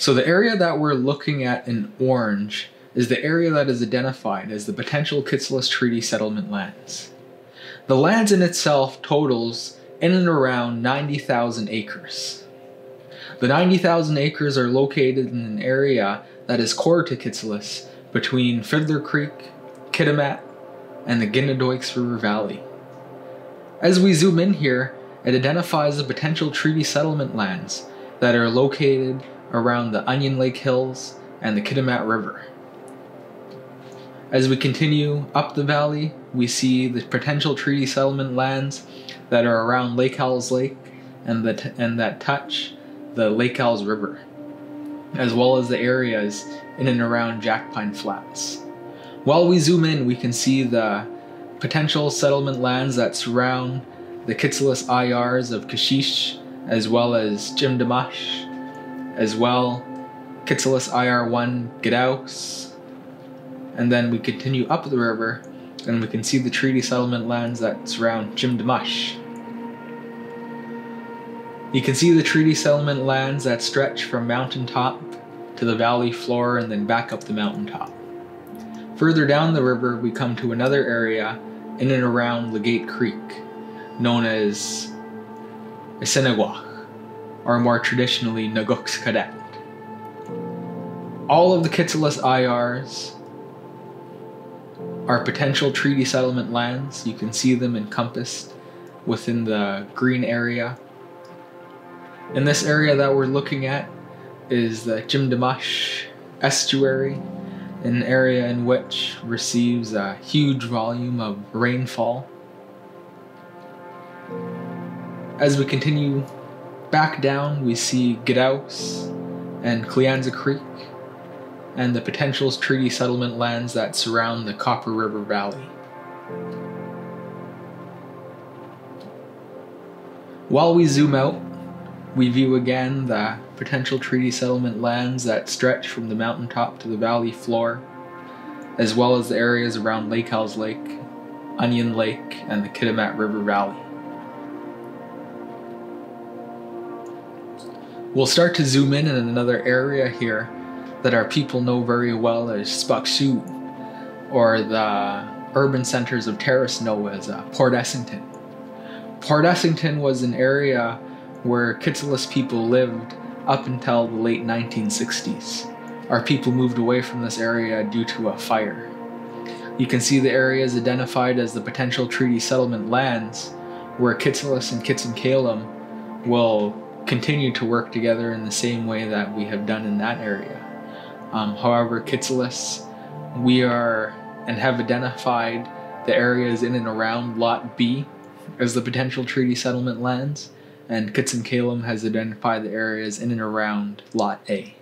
So the area that we're looking at in orange is the area that is identified as the potential Kitselas Treaty Settlement Lands. The lands in itself totals in and around 90,000 acres. The 90,000 acres are located in an area that is core to Kitselas between Fiddler Creek, Kitimat, and the Ginadoix River Valley. As we zoom in here, it identifies the potential treaty settlement lands that are located around the Onion Lake Hills and the Kitimat River. As we continue up the valley, we see the potential treaty settlement lands that are around Lake Howells Lake and that touch the Lake Howells River, as well as the areas in and around Jack Pine Flats. While we zoom in, we can see the potential settlement lands that surround the Kitselas IRs of Kashish, as well as Jimdamash, as well Kitselas IR1 Gadaus. And then we continue up the river and we can see the treaty settlement lands that surround Jimdamash. You can see the treaty settlement lands that stretch from mountaintop to the valley floor and then back up the mountaintop. Further down the river, we come to another area in and around Legate Creek, known as Isinaguac, or more traditionally Nagox Cadet. All of the Kitselas IRs are potential treaty settlement lands. You can see them encompassed within the green area. In this area that we're looking at is the Jimdamash estuary, an area in which receives a huge volume of rainfall. As we continue back down, we see Gadaus and Cleanza Creek and the potential treaty settlement lands that surround the Copper River Valley. While we zoom out, we view again the potential treaty settlement lands that stretch from the mountaintop to the valley floor, as well as the areas around Lake Howells Lake, Onion Lake, and the Kitimat River Valley. We'll start to zoom in another area here that our people know very well as Spakshu, or the urban centers of Terrace know as Port Essington. Port Essington was an area where Kitselas people lived up until the late 1960s. Our people moved away from this area due to a fire. You can see the areas identified as the potential treaty settlement lands where Kitselas and Kitsenkalem will continue to work together in the same way that we have done in that area. However, Kitselas, we are and have identified the areas in and around Lot B as the potential treaty settlement lands, and Kitsenkalem has identified the areas in and around Lot A.